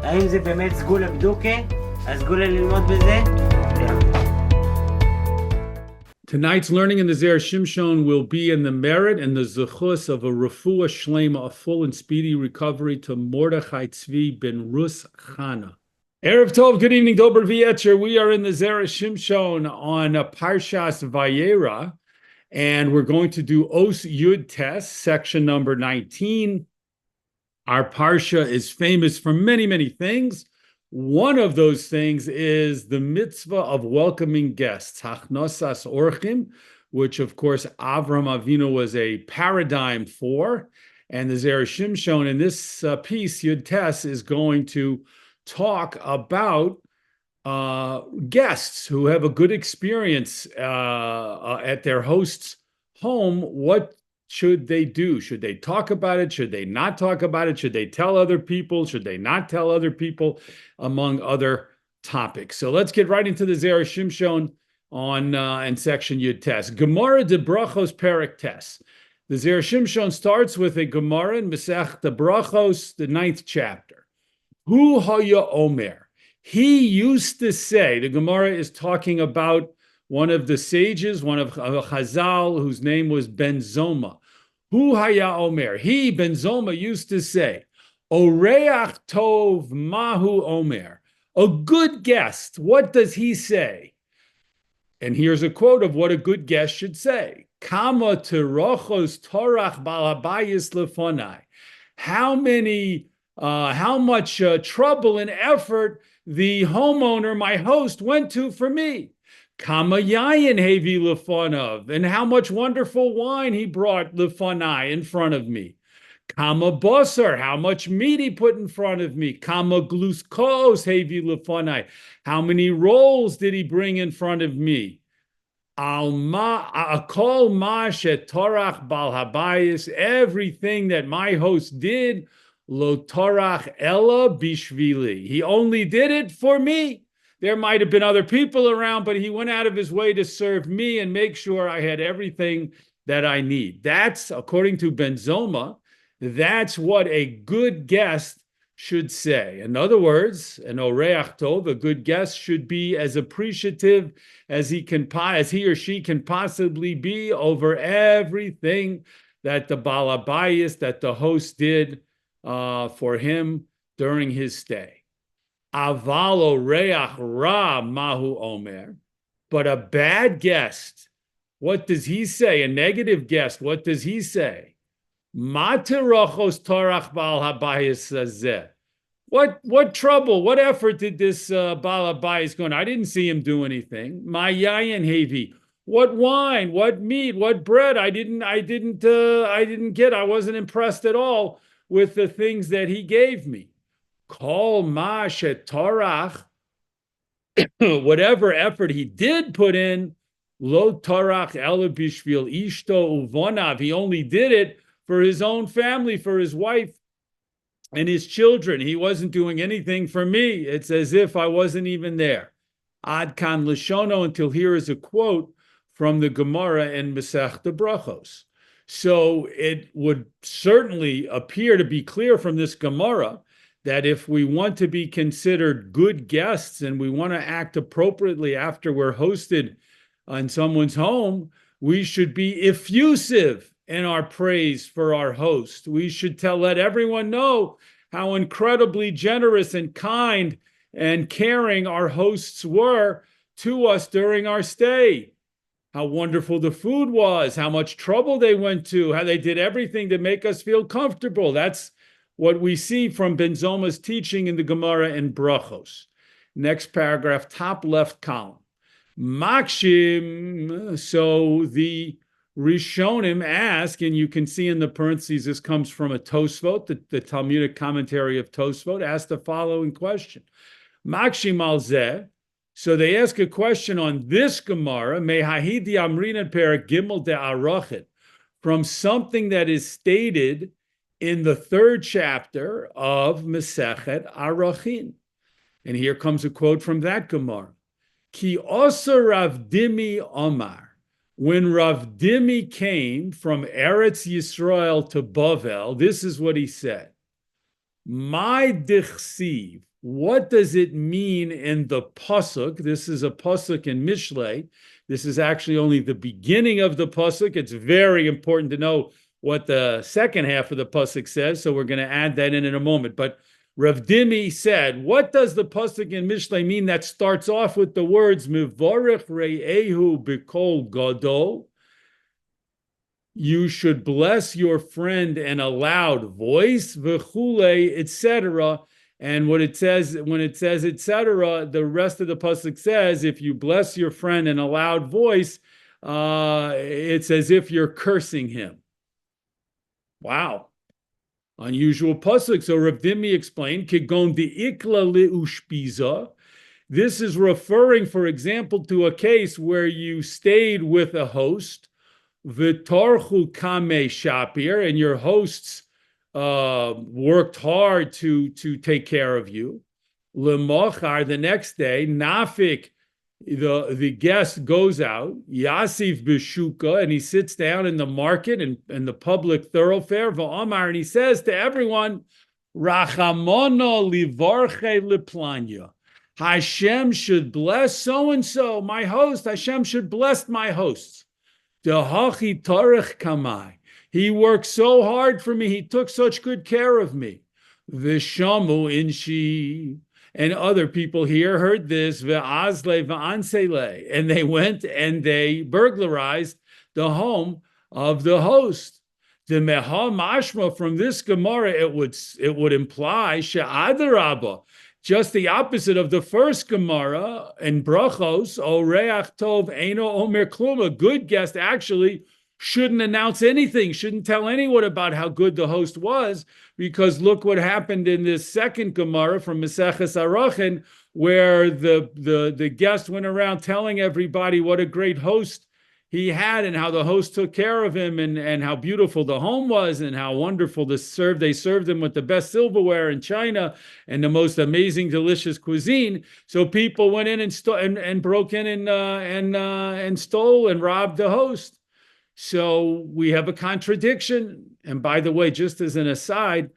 האם זה באמת סגולה בדוקה? הסגולה ללמוד בזה? Tonight's learning in the Zera Shimshon will be in the merit and the zechus of a refuah shlema, a full and speedy recovery to Mordechai Tzvi ben Rus Chana. Erev Tov, good evening, Dober V'yetcher. We are in the Zera Shimshon on Parshas Vayera, and we're going to do Os Yud Tes, section number 19. Our Parsha is famous for many, many things. One of those things is the mitzvah of welcoming guests, Hachnosas Orchim, which of course Avram Avinu was a paradigm for. And the Zera Shimshon in this piece, Yud Tes, is going to talk about guests who have a good experience at their host's home. What should they do? Should they talk about it? Should they not talk about it? Should they tell other people? Should they not tell other people? Among other topics. So let's get right into the Zera Shimshon on in section Yud Tes. Gemara de Brachos Perek Tes. The Zera Shimshon starts with a Gemara in Masech de Brachos, the 9th chapter. Hu haya omer. He used to say, the Gemara is talking about one of the sages, one of Chazal, whose name was Ben Zoma. Hu haya omer. He, Ben Zoma, used to say, Oreach tov mahu omer. A good guest, what does he say? And here's a quote of what a good guest should say. Kama terochos torach balabayis lefonai. How much trouble and effort the homeowner, my host, went to for me. Kama yayin hevi lefonav. And how much wonderful wine he brought lefonai, in front of me. Kama bosar, how much meat he put in front of me. Kama gluskos hevi lefonai. How many rolls did he bring in front of me? Akol ma shetorach bal habayis. Everything that my host did, lo torach ella bishvili. He only did it for me. There might have been other people around, but he went out of his way to serve me and make sure I had everything that I need. That's, according to Ben Zoma, that's what a good guest should say. In other words, an oreach tov, a good guest, should be as appreciative as he or she can possibly be over everything that the balabayis, that the host did for him during his stay. Aval oreach ra mahu omer. But a bad guest, what does he say? A negative guest, what does he say? What trouble, what effort did this Baal Habayis go on? I didn't see him do anything. My yayin hevi. What wine, what meat, what bread? I didn't get. I wasn't impressed at all with the things that he gave me. Kol ma shetorach. Whatever effort he did put in, lo torach ela bishvil ishto uvonav. He only did it for his own family, for his wife and his children. He wasn't doing anything for me. It's as if I wasn't even there. Ad kan lishono, until here is a quote from the Gemara in Masech de Brachos. So it would certainly appear to be clear from this Gemara that if we want to be considered good guests and we want to act appropriately after we're hosted in someone's home, we should be effusive in our praise for our host. We should let everyone know how incredibly generous and kind and caring our hosts were to us during our stay. How wonderful the food was, how much trouble they went to, how they did everything to make us feel comfortable. That's what we see from Ben Zoma's teaching in the Gemara in Brachos. Next paragraph, top left column. Makshim, so the Rishonim ask, and you can see in the parentheses, this comes from a Tosfot, the Talmudic commentary of Tosfot, asked the following question. Makshim al zeh, so they ask a question on this Gemara, Mehahidi Amrina Perek Gimel de Arachet, from something that is stated in the 3rd chapter of Masechet Arachin. And here comes a quote from that Gemara. Ki osa Rav Dimi Omar. When Rav Dimi came from Eretz Yisrael to Bavel, this is what he said. My dichsiv, what does it mean in the pasuk? This is a pasuk in Mishlei. This is actually only the beginning of the pasuk. It's very important to know what the second half of the pasuk says, so we're going to add that in a moment. But Rav Dimi said, what does the pasuk in Mishlei mean that starts off with the words Mivorech Re'ehu B'Kol Gadol? You should bless your friend in a loud voice, v'chule, etc. And what it says, when it says etc., the rest of the pasuk says, if you bless your friend in a loud voice, it's as if you're cursing him. Wow. Unusual pasuk. So Rav Dimi explained, Kigon di'ikla li'ushpiza. This is referring, for example, to a case where you stayed with a host, V'torchu kame shapir, and your hosts worked hard to take care of you. Lemochar, the next day, nafik, the guest goes out, Yasif b'shuka, and he sits down in the market and in the public thoroughfare, v'amar, and he says to everyone, Rachamono livarche leplanya. Hashem should bless so-and-so, my host. Hashem should bless my hosts. Dehachi tarech kamai. He worked so hard for me. He took such good care of me. Vishamu inshi. And other people here heard this. Ve'azle ve'ansele. And they went and they burglarized the home of the host. The meha mashma, from this Gemara, it would imply she'adarabba, just the opposite of the first Gemara in Brachos, Oreach Tov Eino Omer Klum. A good guest actually shouldn't announce anything, shouldn't tell anyone about how good the host was, because look what happened in this second Gemara from Maseches Arachin, where the guest went around telling everybody what a great host he had and how the host took care of him and how beautiful the home was and how wonderful they served him with the best silverware in China and the most amazing, delicious cuisine. So people went in and broke in and stole and robbed the host. So we have a contradiction. And by the way, just as an aside,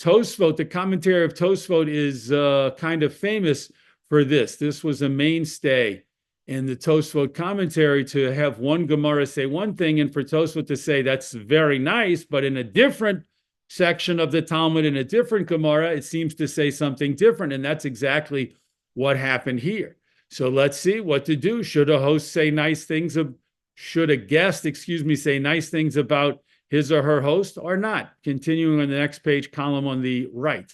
Tosfot, the commentary of Tosfot, is kind of famous for this. This was a mainstay in the Tosfot commentary, to have one Gemara say one thing and for Tosfot to say that's very nice, but in a different section of the Talmud, in a different Gemara, it seems to say something different. And that's exactly what happened here. So let's see what to do. Should a host say nice things? Should a guest, say nice things about his or her host or not? Continuing on the next page, column on the right.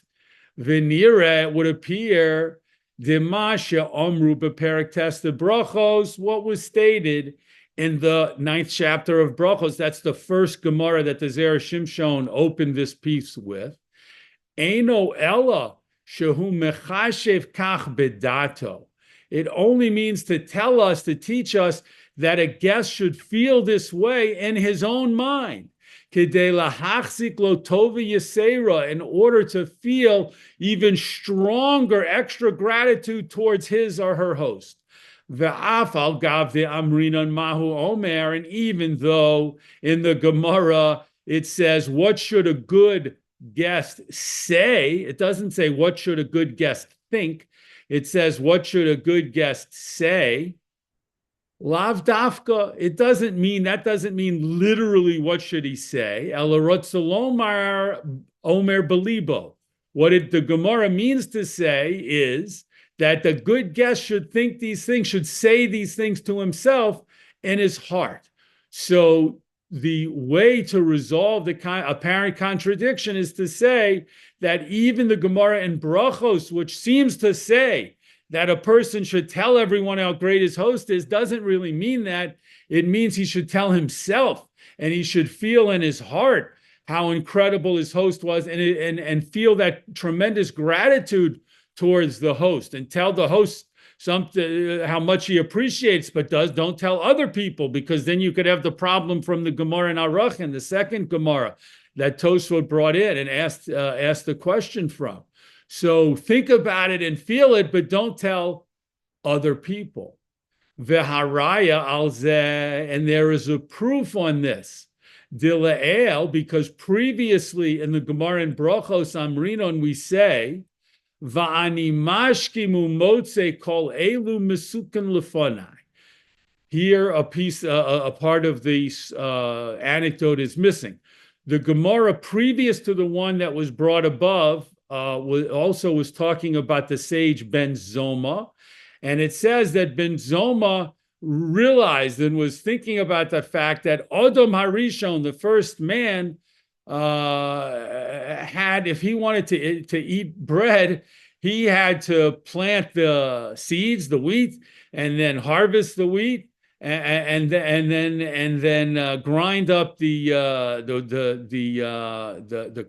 Venira would appear Dimasha Omru Beperek Testa Brachos, what was stated in the 9th chapter of Brachos. That's the first Gemara that the Zera Shimshon opened this piece with. Eino Ella Shehu Mechashev Kach Bedato. It only means to tell us, to teach us that a guest should feel this way in his own mind. In order to feel even stronger, extra gratitude towards his or her host. And even though in the Gemara it says, what should a good guest say? It doesn't say, what should a good guest think? It says, what should a good guest say? Lav dafka, that doesn't mean literally what should he say. El rotzolomar omer belibo. What the Gemara means to say is that the good guest should think these things, should say these things to himself in his heart. So the way to resolve the apparent contradiction is to say that even the Gemara in Brachos, which seems to say that a person should tell everyone how great his host is, doesn't really mean that. It means he should tell himself, and he should feel in his heart how incredible his host was, and feel that tremendous gratitude towards the host, and tell the host something, how much he appreciates, but don't tell other people, because then you could have the problem from the Gemara in Arachin, the second Gemara that Tosfot brought in and asked the question from. So think about it and feel it, but don't tell other people. Veharaya al zeh, and there is a proof on this. Dila'el, because previously in the Gemara in Brachos Amrinon we say, Va'ani mashkimu motze kol elu mesukan lefonai. Here, a part of the anecdote is missing. The Gemara previous to the one that was brought above was talking about the sage Ben Zoma, and it says that Ben Zoma realized and was thinking about the fact that Odom Harishon, the first man, had, if he wanted to eat bread, he had to plant the seeds, the wheat, and then harvest the wheat, and then grind up the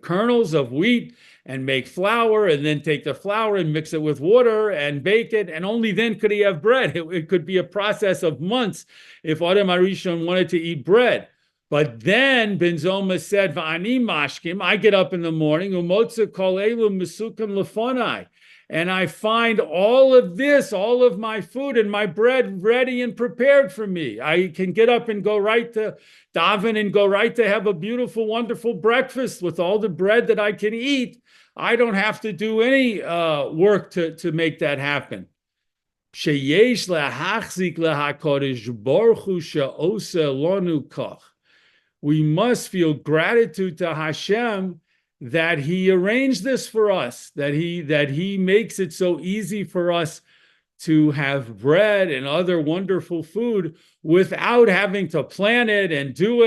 kernels of wheat and make flour, and then take the flour and mix it with water and bake it, and only then could he have bread. It could be a process of months if Adam Arishon wanted to eat bread. But then Ben Zoma said, "Va'ani mashkim." I get up in the morning, umotza kol elu mesukim lefonai, and I find all of this, all of my food and my bread ready and prepared for me. I can get up and go right to daven and go right to have a beautiful, wonderful breakfast with all the bread that I can eat. I don't have to do any work to make that happen. Sheyesh lehachzik lehakodesh baruch hu she'ose lonu koch. We must feel gratitude to Hashem that he arranged this for us, that he makes it so easy for us to have bread and other wonderful food without having to plan it and do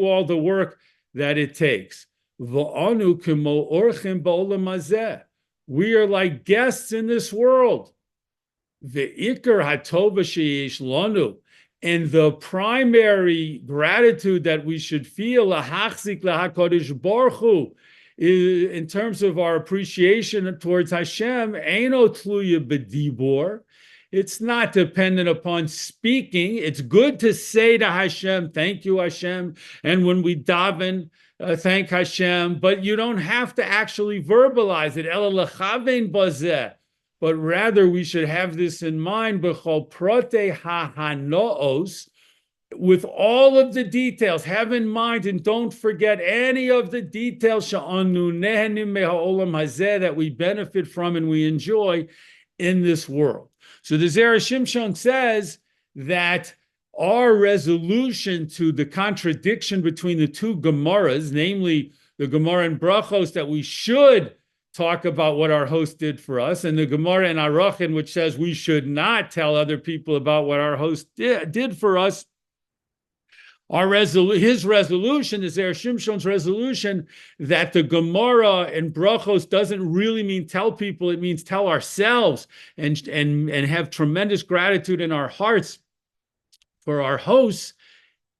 all the work that it takes. We are like guests in this world. And the primary gratitude that we should feel in terms of our appreciation towards Hashem, eino tluya b'dibor. It's not dependent upon speaking. It's good to say to Hashem, "Thank you, Hashem," and when we daven, thank Hashem. But you don't have to actually verbalize it. Ela lechavein bazeh. But rather, we should have this in mind, b'chol prote hahanoos, with all of the details. Have in mind and don't forget any of the details that we benefit from and we enjoy in this world. So the Zera Shimshon says that our resolution to the contradiction between the two Gemaras, namely the Gemara in Brachos, that we should talk about what our host did for us, and the Gemara in Arachin, which says we should not tell other people about what our host did for us. His resolution is Zera Shimshon's resolution that the Gemara in Brachos doesn't really mean tell people, it means tell ourselves and have tremendous gratitude in our hearts for our hosts.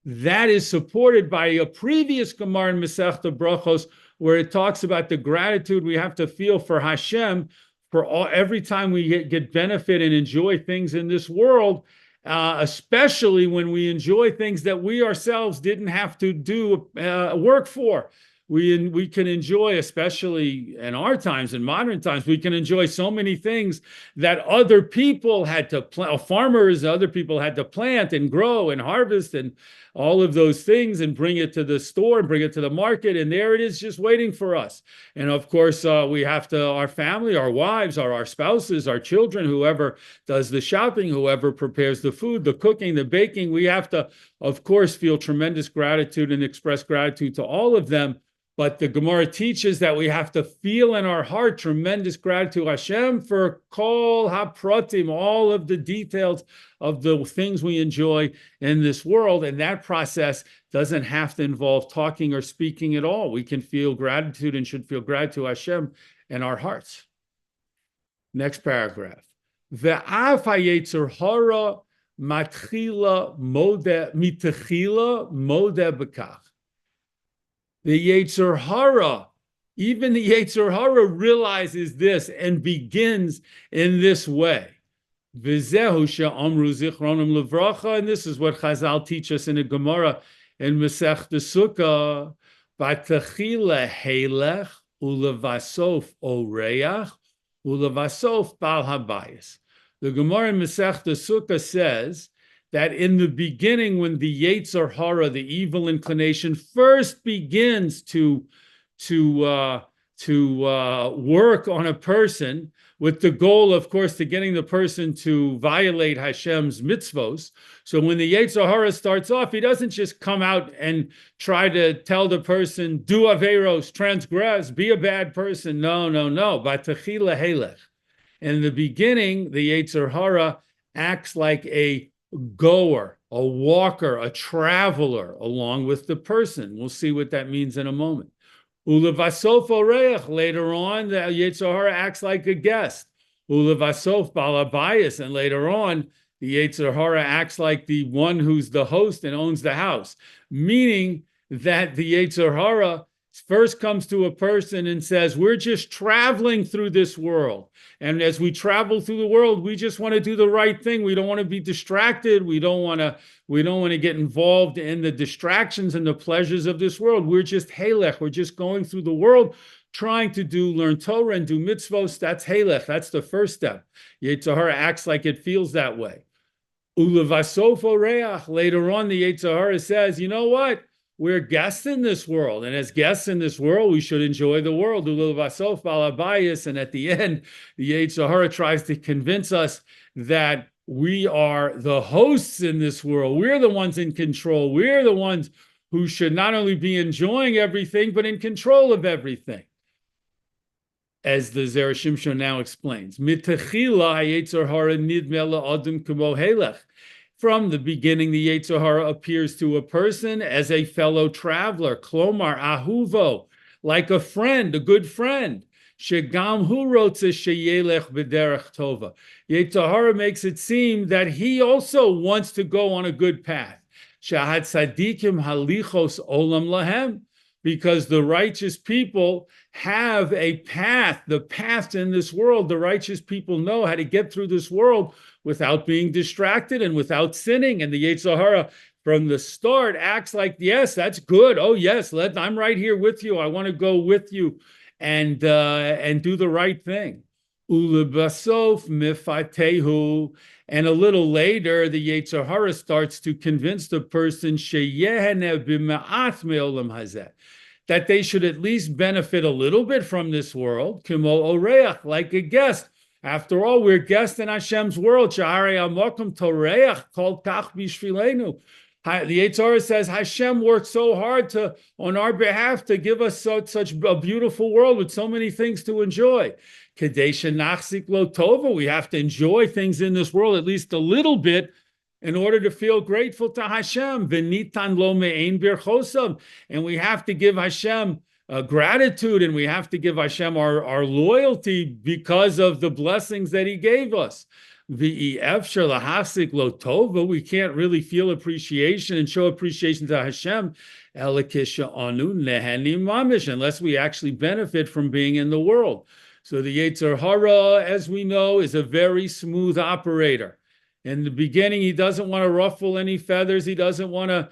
That is supported by a previous Gemara in Masechta Brachos, where it talks about the gratitude we have to feel for Hashem for every time we get benefit and enjoy things in this world, especially when we enjoy things that we ourselves didn't have to do work for. We can enjoy, especially in our times, in modern times, we can enjoy so many things that other people had to plant, farmers, other people had to plant and grow and harvest and all of those things and bring it to the store and bring it to the market. And there it is just waiting for us. And of course, we have to, our family, our wives, our spouses, our children, whoever does the shopping, whoever prepares the food, the cooking, the baking, we have to, of course, feel tremendous gratitude and express gratitude to all of them. But the Gemara teaches that we have to feel in our heart tremendous gratitude to Hashem for kol hapratim, all of the details of the things we enjoy in this world. And that process doesn't have to involve talking or speaking at all. We can feel gratitude and should feel gratitude to Hashem in our hearts. Next paragraph. Ve'af hayetzer hara mitechila modeh b'kach. The Yetzer Hara, even the Yetzer Hara realizes this and begins in this way. V'zehu she'amru zichronim levracha, and this is what Chazal teach us in the Gemara in Masechta Sukkah. V'techila helech ulevasof oreach ulevasof bal habayis. The Gemara in Masechta Sukkah says that in the beginning, when the Yetzer Hara, the evil inclination, first begins to work on a person with the goal, of course, to getting the person to violate Hashem's mitzvos. So when the Yetzer Hara starts off, he doesn't just come out and try to tell the person, do averos, transgress, be a bad person. No. Batechila helech. In the beginning, the Yetzer Hara acts like a goer, a walker, a traveler along with the person. We'll see what that means in a moment. Ulevasof oreach, later on, the Yetzer Hara acts like a guest. Ulevasof balabayas, and later on, the Yetzer Hara acts like the one who's the host and owns the house. Meaning that the Yetzer Hara first comes to a person and says, we're just traveling through this world. And as we travel through the world, we just want to do the right thing. We don't want to be distracted. We don't want to get involved in the distractions and the pleasures of this world. We're just halech. We're just going through the world, trying to learn Torah and do mitzvos. That's halech. That's the first step. Yetzer Hara acts like it feels that way. Ulevasof oreach. Later on, the Yetzer Hara says, you know what? We're guests in this world, and as guests in this world, we should enjoy the world. And at the end, the Yetzer Hara tries to convince us that we are the hosts in this world. We're the ones in control. We're the ones who should not only be enjoying everything, but in control of everything. As the Zera Shimshon now explains, from the beginning, the Yetzer Hara appears to a person as a fellow traveler, klomar ahuvo, like a friend, a good friend. Shegam hu rotze sheyelech b'derech tova. Yetzer Hara makes it seem that he also wants to go on a good path. Shahad tzadikim halichos olam lahem, because the righteous people have a path, the path in this world. The righteous people know how to get through this world without being distracted and without sinning. And the Yetzer Hara from the start acts like, yes, that's good. Oh, yes, I'm right here with you. I want to go with you and do the right thing. Ulebasof mifatehu. And a little later, the Yetzer Hara starts to convince the person sheyehene b'ma'at me'olam hazeh, that they should at least benefit a little bit from this world, kimo oreach, like a guest. After all, we're guests in Hashem's world. Sha'arei ha'makom toreach kol kach b'shvilenu. The Yetzer Hara says Hashem worked so hard on our behalf to give us such a beautiful world with so many things to enjoy. Kedei shenachzik lo tova. We have to enjoy things in this world at least a little bit in order to feel grateful to Hashem. V'nitan lo me'ein birchosav. And we have to give Hashem gratitude, and we have to give Hashem our loyalty because of the blessings that he gave us. We can't really feel appreciation and show appreciation to Hashem unless we actually benefit from being in the world. So the Yetzer Hara, as we know, is a very smooth operator. In the beginning, he doesn't want to ruffle any feathers. He doesn't want to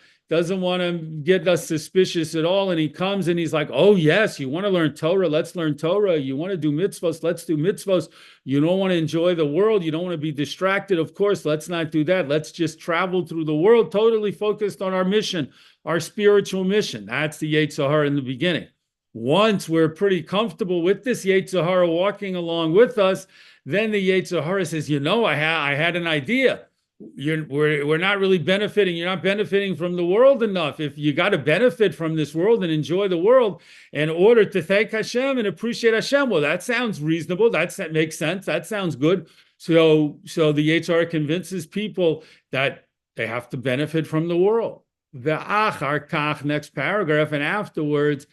get us suspicious at all. And he comes and he's like, oh, yes, you want to learn Torah? Let's learn Torah. You want to do mitzvos? Let's do mitzvos. You don't want to enjoy the world. You don't want to be distracted. Of course, let's not do that. Let's just travel through the world, totally focused on our mission, our spiritual mission. That's the Yetzer Hara in the beginning. Once we're pretty comfortable with this Yetzer Hara walking along with us, then the Yetzer Hara says, I had an idea. We're not really benefiting. You're not benefiting from the world enough. If you got to benefit from this world and enjoy the world in order to thank Hashem and appreciate Hashem, well, that sounds reasonable. That makes sense. That sounds good. So the Yetzer Hara convinces people that they have to benefit from the world. The achar kach, next paragraph, and afterwards,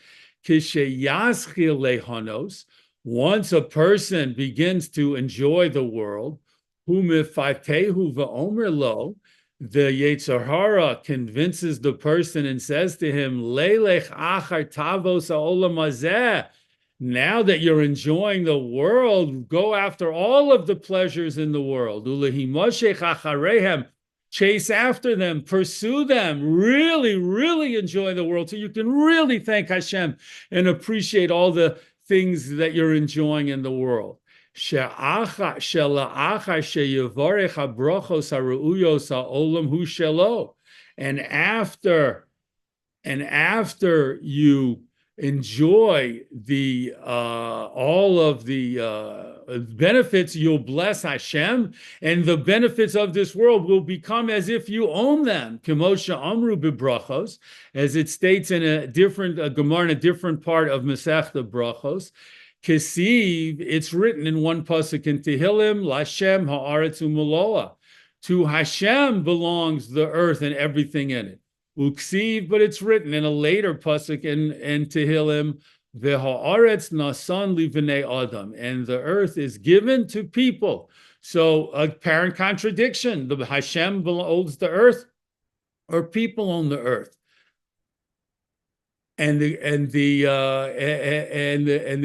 kisheyaschil lehonos. Once a person begins to enjoy the world, the Yetzer Hara convinces the person and says to him, Leilech achar tavos ha'olam hazeh. Now that you're enjoying the world, go after all of the pleasures in the world. Ulehimoshech acharehem. Chase after them, pursue them, really, really enjoy the world so you can really thank Hashem and appreciate all the things that you're enjoying in the world. And after you enjoy the all of the benefits, you'll bless Hashem, and the benefits of this world will become as if you own them. Kemosha Amru Bibrachos, as it states in a different Gemara in a different part of Masechta Brachos. Kesiv, it's written in one pasuk in Tehillim, Lashem ha'aretz u'maloa. To Hashem belongs the earth and everything in it. Uksiv, but it's written in a later pasuk in Tehillim, V'ha'aretz nasan livnei adam, and the earth is given to people. So a apparent contradiction: the Hashem owns the earth, or people own the earth. And the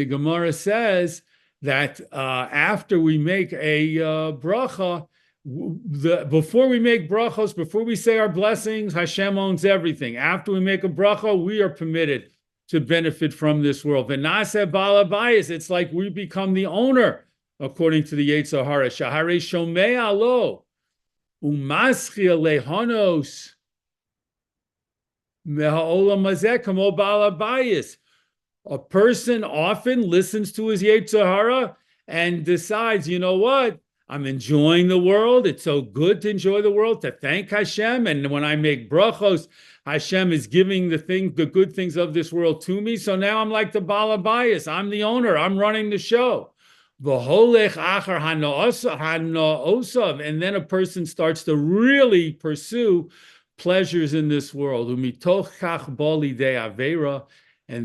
Gemara says that after we make a bracha, before we make brachos, before we say our blessings, Hashem owns everything. After we make a bracha, we are permitted to benefit from this world. V'naseh ba'al habayis, it's like we become the owner, according to the Yetzer Hara. Shaharei shomei alo umaschi lehanos. A person often listens to his Yetzer Hara and decides, you know what? I'm enjoying the world. It's so good to enjoy the world, to thank Hashem. And when I make brachos, Hashem is giving the good things of this world to me. So now I'm like the Baal Habayis. I'm the owner. I'm running the show. And then a person starts to really pursue pleasures in this world. And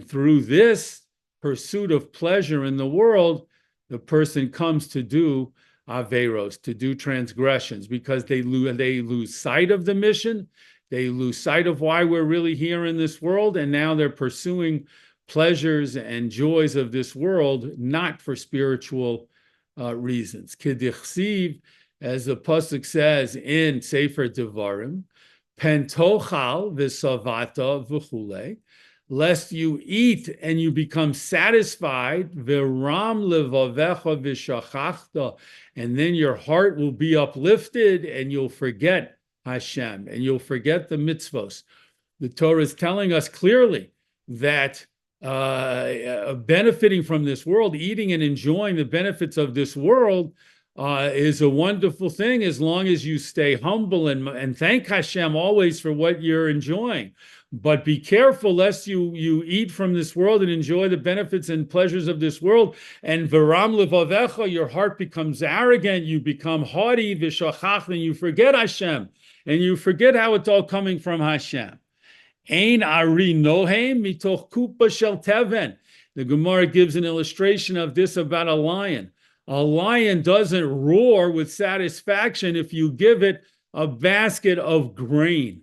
through this pursuit of pleasure in the world, the person comes to do averos, to do transgressions, because they lose sight of the mission, they lose sight of why we're really here in this world, and now they're pursuing pleasures and joys of this world, not for spiritual reasons. Kedichsiv, as the pasuk says in Sefer Devarim, pentochal v'savata v'chule, lest you eat and you become satisfied, v'ram levavecha v'shachachta, and then your heart will be uplifted and you'll forget Hashem and you'll forget the mitzvos. The Torah is telling us clearly that benefiting from this world, eating and enjoying the benefits of this world is a wonderful thing as long as you stay humble and thank Hashem always for what you're enjoying. But be careful lest you eat from this world and enjoy the benefits and pleasures of this world, and v'ram levavecha, your heart becomes arrogant, you become haughty, v'shachach, and you forget Hashem, and you forget how it's all coming from Hashem. Ein ari nohem mitoch kupa shel teven. The Gemara gives an illustration of this about a lion. A lion doesn't roar with satisfaction if you give it a basket of grain.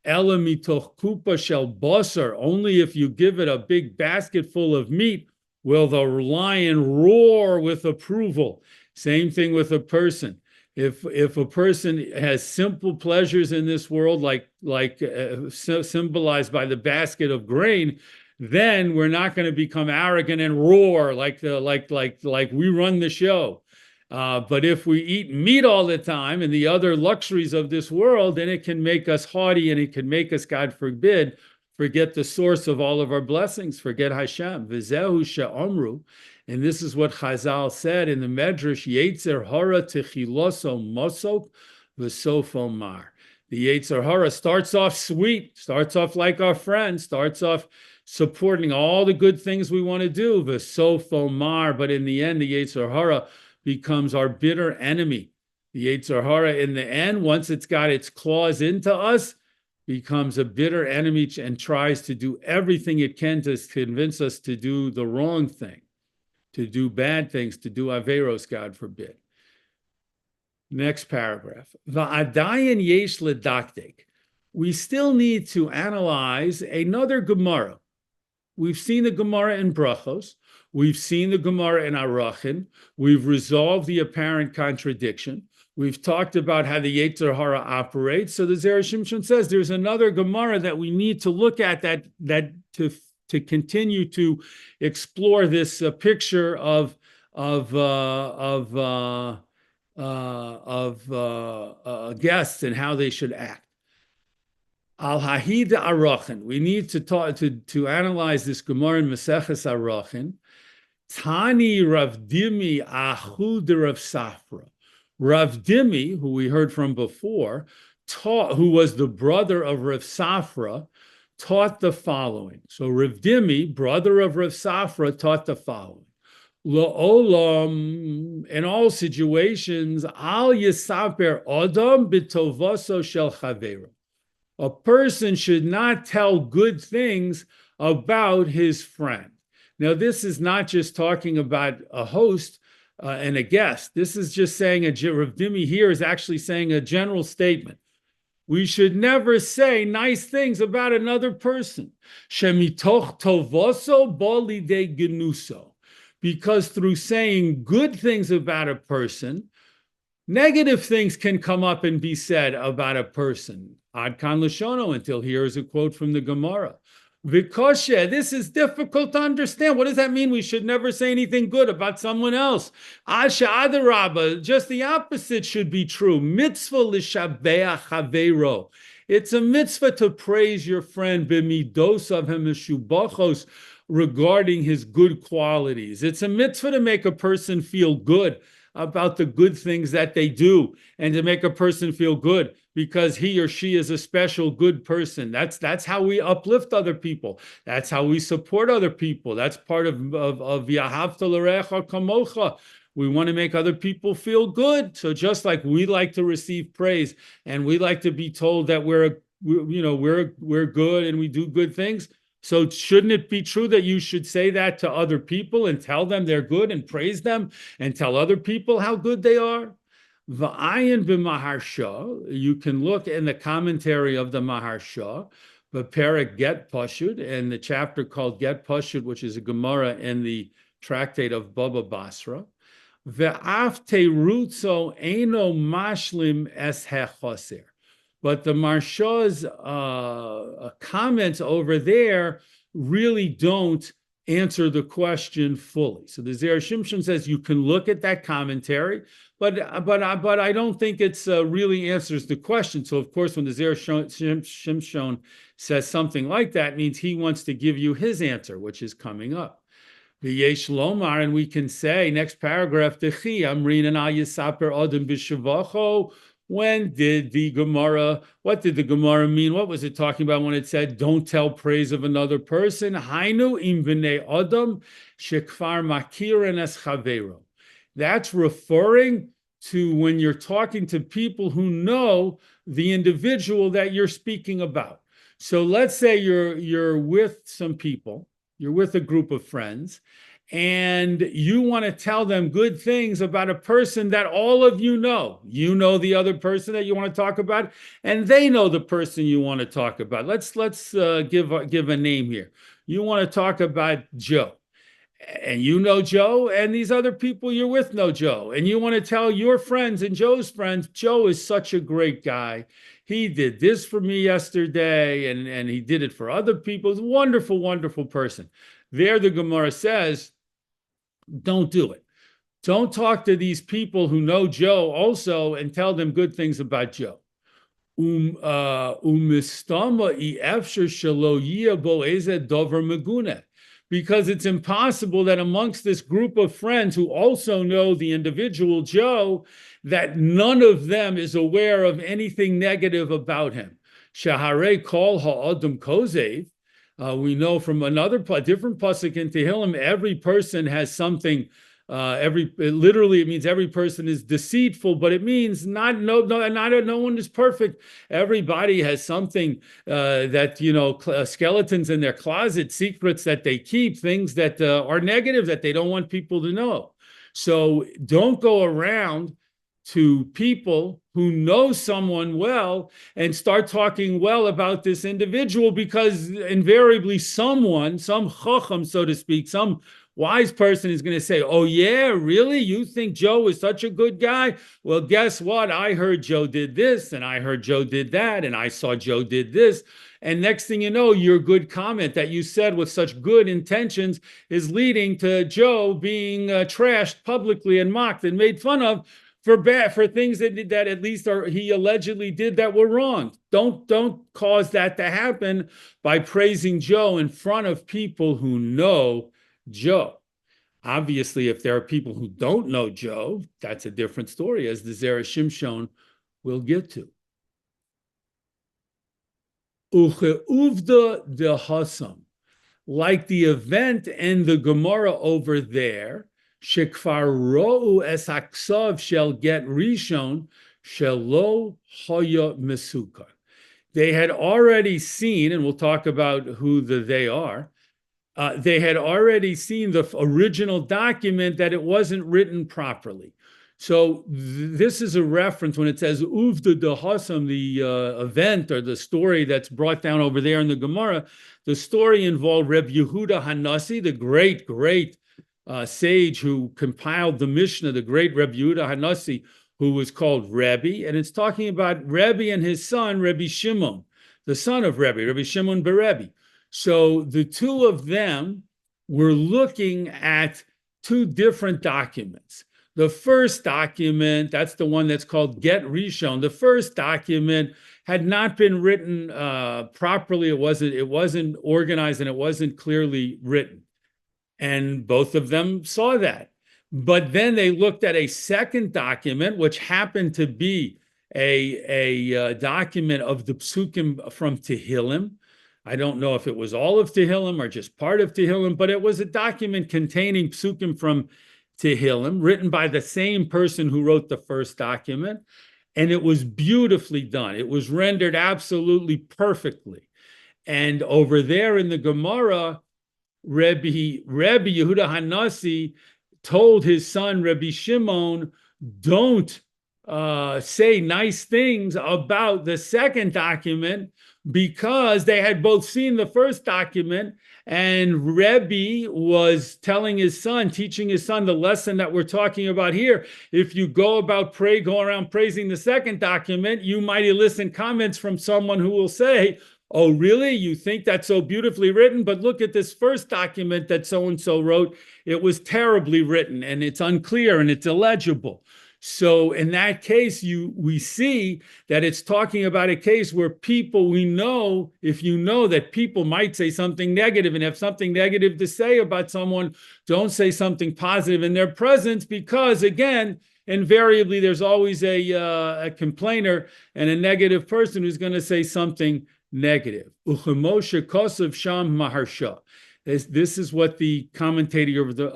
Ela mitoch kupa shel basar. Only if you give it a big basket full of meat will the lion roar with approval. Same thing with a person. If a person has simple pleasures in this world, like symbolized by the basket of grain, then we're not going to become arrogant and roar like we run the show. But if we eat meat all the time and the other luxuries of this world, then it can make us haughty and it can make us, God forbid, forget the source of all of our blessings, forget Hashem. V'zehu she'omru, and this is what Chazal said in the Medrash, Yetzer Hara techiloso mosok v'sofo mar. The Yetzer Hara starts off sweet, starts off like our friend, starts off supporting all the good things we want to do, v'sofo mar, but in the end, the Yetzer Hara becomes our bitter enemy. The Yetzer Hara, in the end, once it's got its claws into us, becomes a bitter enemy and tries to do everything it can to convince us to do the wrong thing, to do bad things, to do averos, God forbid. Next paragraph. Va'adayin yesh ledaktek. We still need to analyze another Gemara. We've seen the Gemara in Brachos. We've seen the Gemara in Arachin. We've resolved the apparent contradiction. We've talked about how the Yetzer Hara operates. So the Zera Shimshon says there's another Gemara that we need to look at that to continue to explore this picture of guests and how they should act. Al Hahid Arachin. We need to talk to analyze this Gemara in Maseches Arachin. Tani Rav Dimi Achud Rav Safra. Rav Dimi, who we heard from before, who was the brother of Rav Safra, taught the following. So Rav Dimi, brother of Rav Safra, taught the following. La'olam, in all situations, al yisaper adam bitovaso shel chavero. A person should not tell good things about his friend. Now, this is not just talking about a host and a guest. This is just saying, Rav Dimi here is actually saying a general statement. We should never say nice things about another person. Shemitoch tovoso bolide genuso. Because through saying good things about a person, negative things can come up and be said about a person. Ad kan lashono, until here is a quote from the Gemara. Vikoshe, this is difficult to understand. What does that mean? We should never say anything good about someone else. Asha adarabba, just the opposite should be true. Mitzvah l'shabeach chaveiro. It's a mitzvah to praise your friend b'midos of him meshubachos, regarding his good qualities. It's a mitzvah to make a person feel good about the good things that they do, and to make a person feel good because he or she is a special good person. That's how we uplift other people. That's how we support other people. That's part of V'ahavta l'recha kamocha. We want to make other people feel good. So just like we like to receive praise and we like to be told that we're good and we do good things, so shouldn't it be true that you should say that to other people and tell them they're good and praise them and tell other people how good they are? V'ayin b'maharsha, you can look in the commentary of the Maharsha, the Perek Get Pashut, and the chapter called Get Pashut, which is a Gemara in the tractate of Baba Basra. Ve'af terutzo eino mashlim es hechoser. But the Maharsha's comments over there really don't answer the question fully. So the Zera Shimshon says you can look at that commentary, but I don't think it's really answers the question. So of course, when the Zera Shimshon says something like that, it means he wants to give you his answer, which is coming up. V'yesh lomar, and we can say next paragraph, Dechi amrin and al yisaper adam b'shavacho. What did the Gemara mean? What was it talking about when it said, don't tell praise of another person? Hainu im b'nei adam shekfar makirin es chavero. That's referring to when you're talking to people who know the individual that you're speaking about. So let's say you're with some people, you're with a group of friends, and you want to tell them good things about a person that all of you know. You know the other person that you want to talk about, and they know the person you want to talk about. Let's give a name here. You want to talk about Joe, and you know Joe, and these other people you're with know Joe, and you want to tell your friends and Joe's friends, Joe is such a great guy. He did this for me yesterday, and he did it for other people. He's a wonderful, wonderful person. There, the Gemara says, don't do it. Don't talk to these people who know Joe also and tell them good things about Joe. Because it's impossible that amongst this group of friends who also know the individual Joe, that none of them is aware of anything negative about him. Shaharei kol ha'adam kozev. We know from different pasuk in Tehillim, every person has something. Literally, it means every person is deceitful, but it means no one is perfect. Everybody has something that skeletons in their closet, secrets that they keep, things that are negative that they don't want people to know. So don't go around to people who know someone well and start talking well about this individual, because invariably some chacham, so to speak, some wise person is going to say, oh yeah, really? You think Joe is such a good guy? Well, guess what? I heard Joe did this, and I heard Joe did that, and I saw Joe did this. And next thing you know, your good comment that you said with such good intentions is leading to Joe being trashed publicly and mocked and made fun of for things that at least he allegedly did that were wrong. Don't cause that to happen by praising Joe in front of people who know Joe. Obviously, if there are people who don't know Joe, that's a different story, as the Zera Shimshon will get to. Ucheuvda de Hasam, like the event in the Gemara over there, shekfar ro'u es haksav shall get rishon shelo hoya mesukar. They had already seen, and we'll talk about who they are. They had already seen the original document that it wasn't written properly. So this is a reference when it says Uvda de Hasam, the event or the story that's brought down over there in the Gemara. The story involved Reb Yehuda Hanassi, the great sage who compiled the Mishnah, the great Reb Yehuda Hanassi, who was called Rebbe. And it's talking about Rebbe and his son, Rabbi Shimon, the son of Rebbe, Rabbi Shimon bar Rebbe. So the two of them were looking at two different documents. The first document, that's the one that's called Get Rishon. The first document had not been written properly. It wasn't organized and it wasn't clearly written. And both of them saw that. But then they looked at a second document, which happened to be a document of the psukim from Tehillim. I don't know if it was all of Tehillim or just part of Tehillim, but it was a document containing psukim from Tehillim, written by the same person who wrote the first document, and it was beautifully done. It was rendered absolutely perfectly. And over there in the Gemara, Rabbi Yehuda Hanassi told his son, Rabbi Shimon, don't say nice things about the second document, because they had both seen the first document, and Rebbe was telling his son, teaching his son the lesson that we're talking about here. If you go around praising the second document, you might elicit comments from someone who will say, oh, really? You think that's so beautifully written? But look at this first document that so-and-so wrote. It was terribly written, and it's unclear, and it's illegible. So in that case, we see that it's talking about a case where people, we know, if you know that people might say something negative and have something negative to say about someone, don't say something positive in their presence, because again, invariably there's always a complainer and a negative person who's going to say something negative. Uchemoshe kosav sham maharsha. This is what the commentator the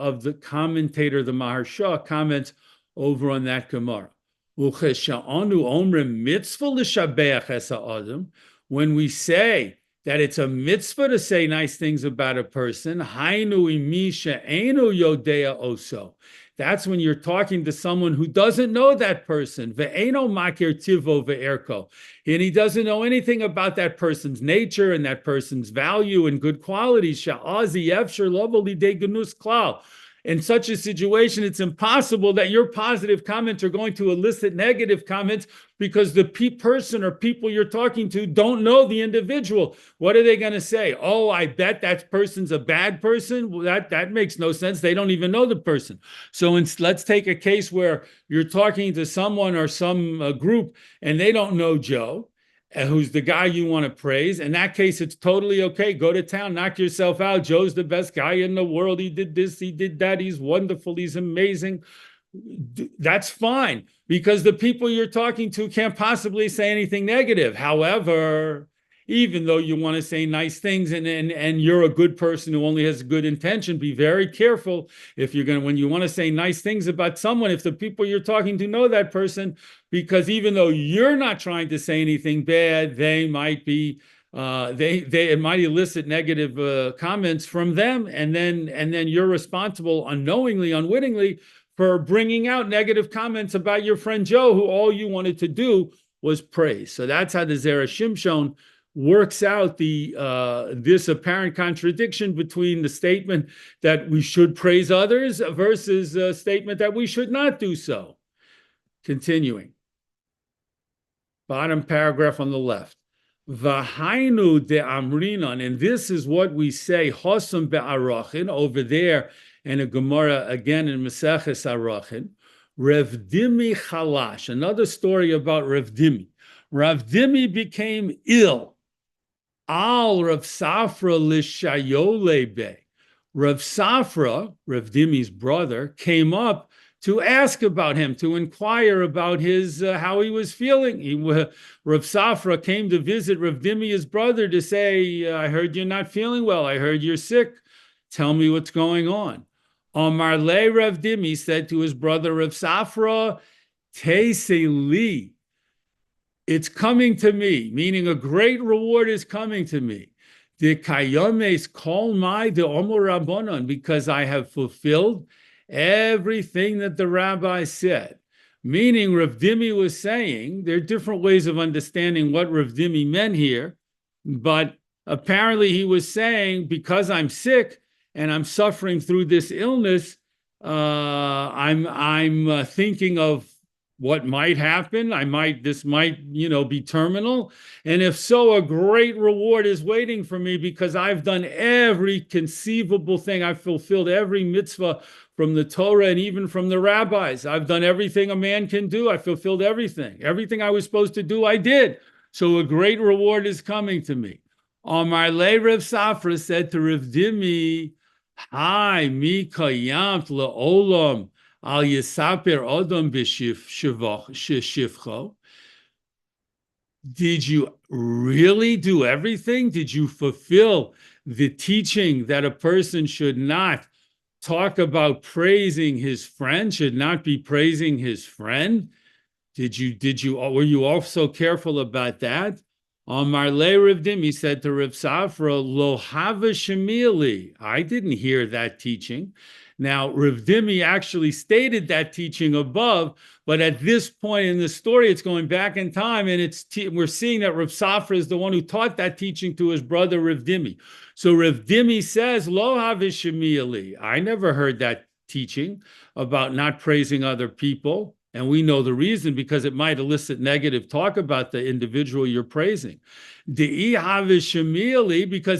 Maharsha comments over on that Gemara. When we say that it's a mitzvah to say nice things about a person, that's when you're talking to someone who doesn't know that person, and he doesn't know anything about that person's nature and that person's value and good qualities. In such a situation, it's impossible that your positive comments are going to elicit negative comments, because the person or people you're talking to don't know the individual. What are they going to say? Oh, I bet that person's a bad person? Well, that makes no sense. They don't even know the person. So let's take a case where you're talking to someone or some group and they don't know Joe, who's the guy you want to praise. In that case, it's totally okay. Go to town, knock yourself out. Joe's the best guy in the world. He did this, he did that. He's wonderful. He's amazing. That's fine, because the people you're talking to can't possibly say anything negative. However, even though you want to say nice things and you're a good person who only has good intention, be very careful when you want to say nice things about someone, if the people you're talking to know that person, because even though you're not trying to say anything bad, they might be it might elicit negative comments from them, and then you're responsible unknowingly, unwittingly, for bringing out negative comments about your friend Joe, who all you wanted to do was praise. So that's how the Zera Shimshon works out this apparent contradiction between the statement that we should praise others versus a statement that we should not do so. Continuing. Bottom paragraph on the left. V'hainu de amrinan, and this is what we say, Hosam be'arachin, over there in a Gemara, again in Maseches Arachin, Rav Dimi Chalash, another story about Rav Dimi. Rav Dimi became ill. Al Rav Safra Lishayole Bey. Rav Safra, Rav Dimi's brother, came up to ask about him, to inquire about his how he was feeling. Rav Safra came to visit Rav Dimi, his brother, to say, I heard you're not feeling well. I heard you're sick. Tell me what's going on. Amar Le Rav Dimi said to his brother Rav Safra, Teise li, it's coming to me, meaning a great reward is coming to me. The kayomes kol mai de omer rabbanon, because I have fulfilled everything that the rabbi said. Meaning Rav Dimi was saying, there are different ways of understanding what Rav Dimi meant here, but apparently he was saying, because I'm sick and I'm suffering through this illness, I'm thinking of what might happen. This might, be terminal. And if so, a great reward is waiting for me because I've done every conceivable thing. I've fulfilled every mitzvah from the Torah and even from the rabbis. I've done everything a man can do. I fulfilled everything. Everything I was supposed to do, I did. So a great reward is coming to me. Amar Le Rav Safra said to Rav Dimi, Hi, mi kayamt le'olam al yisaper odom b'shivcho. Did you really do everything? Did you fulfill the teaching that a person should not talk about praising his friend, should not be praising his friend? Were you also careful about that? Amar Le Rav Dimi said to Rav Safra, Lo hava shemili. I didn't hear that teaching. Now, Rav Dimi actually stated that teaching above, but at this point in the story, it's going back in time, and we're seeing that Rav Safra is the one who taught that teaching to his brother Rav Dimi. So Rav Dimi says, Lo hava shemili. I never heard that teaching about not praising other people. And we know the reason, because it might elicit negative talk about the individual you're praising. Because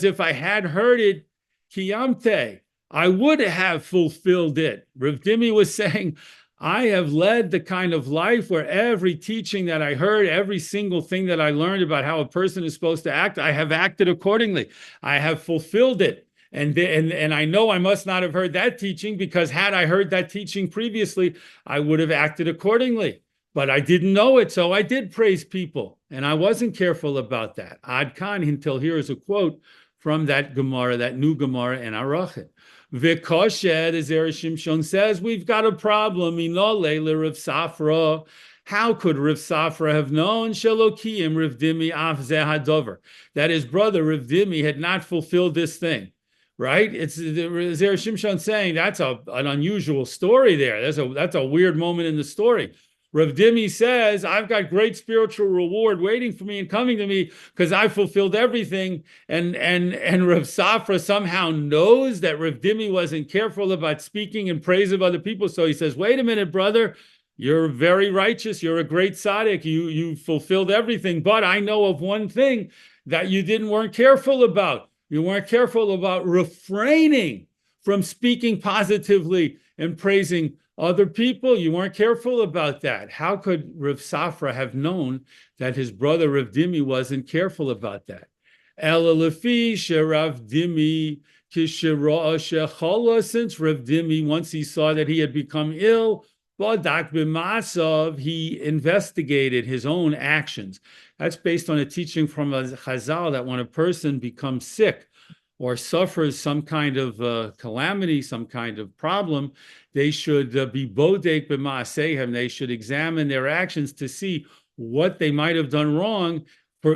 if I had heard it, kiyamte, I would have fulfilled it. Rav Dimi was saying, I have led the kind of life where every teaching that I heard, every single thing that I learned about how a person is supposed to act, I have acted accordingly. I have fulfilled it. And I know I must not have heard that teaching, because had I heard that teaching previously, I would have acted accordingly. But I didn't know it, so I did praise people. And I wasn't careful about that. Ad Khan, until here is a quote from that Gemara, that new Gemara in Arachet. V'koshed, as Zera Shimshon says, we've got a problem. Inole le Rav Safra. How could Rav Safra have known Shelokiyim Rav Dimi af zeh hadover, that his brother Rav Dimi had not fulfilled this thing? Right? It's Zera Shimshon saying that's an unusual story there. That's a weird moment in the story. Rav Dimi says, I've got great spiritual reward waiting for me and coming to me because I fulfilled everything. And Rav Safra somehow knows that Rav Dimi wasn't careful about speaking in praise of other people. So he says, wait a minute, brother, you're very righteous. You're a great tzaddik. You fulfilled everything. But I know of one thing that you weren't careful about. You weren't careful about refraining from speaking positively and praising other people. You weren't careful about that. How could Rav Safra have known that his brother Rav Dimi wasn't careful about that? Ela lefi sherav Dimi kishera shechala, since Rav Dimi, once he saw that he had become ill, badak b'masav, he investigated his own actions. That's based on a teaching from a Chazal that when a person becomes sick or suffers some kind of calamity, some kind of problem, they should be bodek b'ma'aseihem. They should examine their actions to see what they might have done wrong,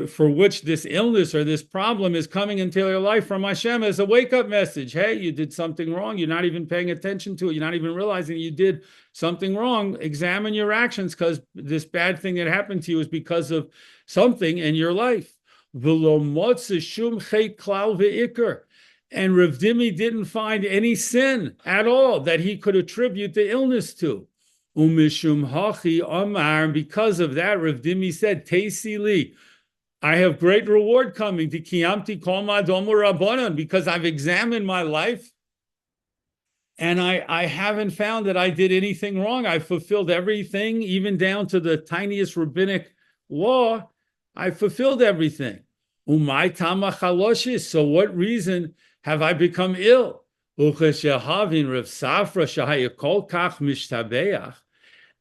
for which this illness or this problem is coming into their life from Hashem as a wake-up message. Hey, you did something wrong. You're not even paying attention to it. You're not even realizing you did something wrong. Examine your actions, because this bad thing that happened to you is because of something in your life. And Rav Dimi didn't find any sin at all that he could attribute the illness to. And because of that, Rav Dimi said, Teisi li, I have great reward coming to kiyamti kol ma'adomu rabbanan, because I've examined my life And I haven't found that I did anything wrong. I fulfilled everything, even down to the tiniest rabbinic law. I fulfilled everything. Umay tama chaloshis. So what reason have I become ill? Ucheshehavin Rav Safra shahaya kol kach mishtabeach.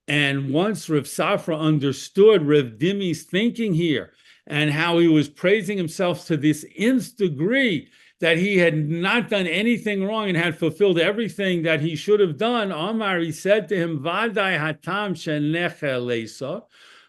And once Rav Safra understood Rav Dimi's thinking here and how he was praising himself to this nth degree that he had not done anything wrong and had fulfilled everything that he should have done, Amar, he said to him, Vadai hatam shenecha leisa.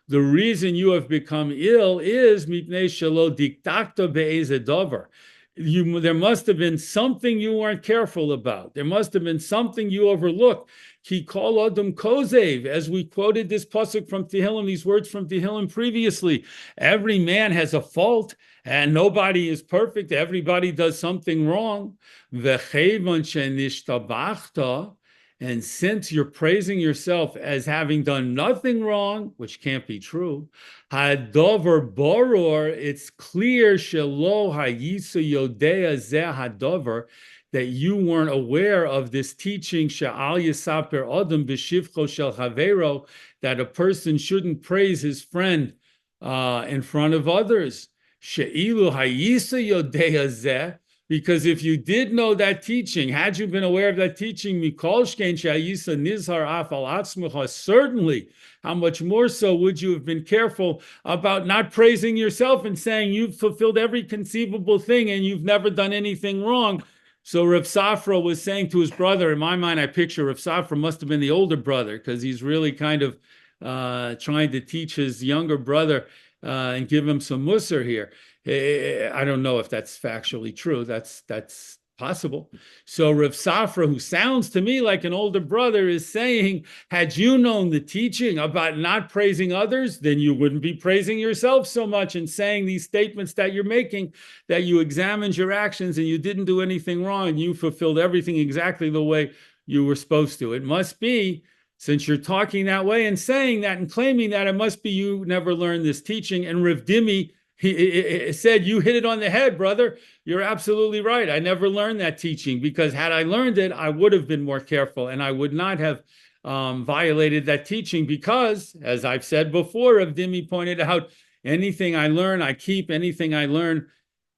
The reason you have become ill is mipnei shelo diktakta be'eze dover. There must have been something you weren't careful about. There must have been something you overlooked. Ki kol adam kozev, as we quoted this pasuk from Tehillim, these words from Tehillim previously. Every man has a fault, and nobody is perfect. Everybody does something wrong. V'chevon shenishtabachta, and since you're praising yourself as having done nothing wrong, which can't be true, hadover boror, it's clear shelo hayisu yodea zeh hadover, that you weren't aware of this teaching, she'al yisaper adam b'shivcho shel chavero, that a person shouldn't praise his friend in front of others. She'ilu hayisu yodea zeh, because if you did know that teaching, had you been aware of that teaching, mikol shkein she'ayisa nizhar af al atzmecha, certainly, how much more so would you have been careful about not praising yourself and saying you've fulfilled every conceivable thing and you've never done anything wrong. So Rav Safra was saying to his brother, in my mind, I picture Rav Safra must have been the older brother, because he's really kind of trying to teach his younger brother and give him some musar here. I don't know if that's factually true. That's possible. So Rav Safra, who sounds to me like an older brother, is saying, had you known the teaching about not praising others, then you wouldn't be praising yourself so much and saying these statements that you're making, that you examined your actions and you didn't do anything wrong and you fulfilled everything exactly the way you were supposed to. It must be, since you're talking that way and saying that and claiming that, it must be you never learned this teaching. And Rav Dimi, he said, you hit it on the head, brother. You're absolutely right. I never learned that teaching, because had I learned it, I would have been more careful and I would not have violated that teaching, because, as I've said before, Rav Dimi pointed out, anything I learn, I keep. Anything I learn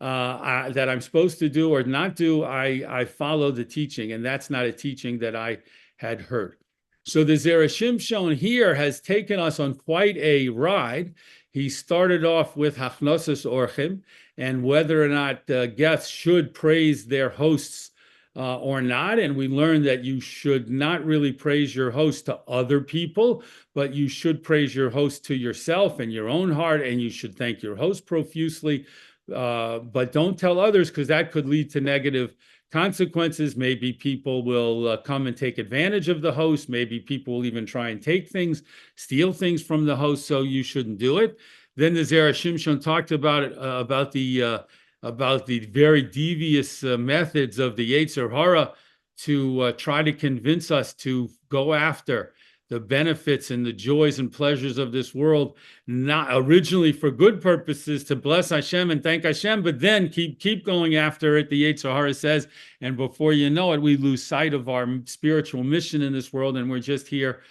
that I'm supposed to do or not do, I follow the teaching. And that's not a teaching that I had heard. So the Zera Shimshon here has taken us on quite a ride. He started off with Hachnosas Orchim and whether or not guests should praise their hosts or not. And we learned that you should not really praise your host to other people, but you should praise your host to yourself and your own heart, and you should thank your host profusely. But don't tell others, because that could lead to negative consequences. Maybe people will come and take advantage of the host. Maybe people will even try and take things, steal things from the host. So you shouldn't do it. Then the Zera Shimshon talked about it, about the very devious methods of the Yetzer Hara to try to convince us to go after the benefits and the joys and pleasures of this world, not originally for good purposes, to bless Hashem and thank Hashem, but then keep going after it, the Yetzer Hara says, and before you know it, we lose sight of our spiritual mission in this world, and we're just here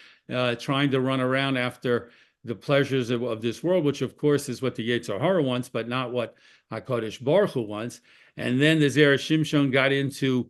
trying to run around after the pleasures of this world, which of course is what the Yetzer Hara wants, but not what HaKadosh Baruch Hu wants. And then the Zera Shimshon got into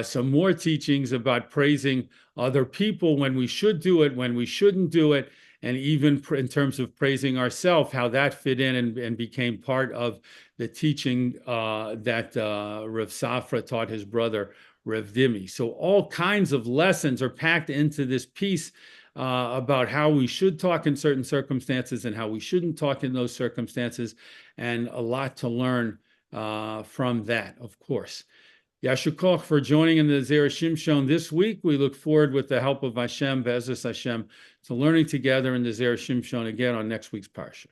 some more teachings about praising other people, when we should do it, when we shouldn't do it, and even in terms of praising ourselves, how that fit in and became part of the teaching that Rav Safra taught his brother Rav Dimi. So all kinds of lessons are packed into this piece about how we should talk in certain circumstances and how we shouldn't talk in those circumstances, and a lot to learn from that, of course. Yasher Koch for joining in the Zera Shimshon this week. We look forward, with the help of Hashem, Be'ezus Hashem, to learning together in the Zera Shimshon again on next week's Parsha.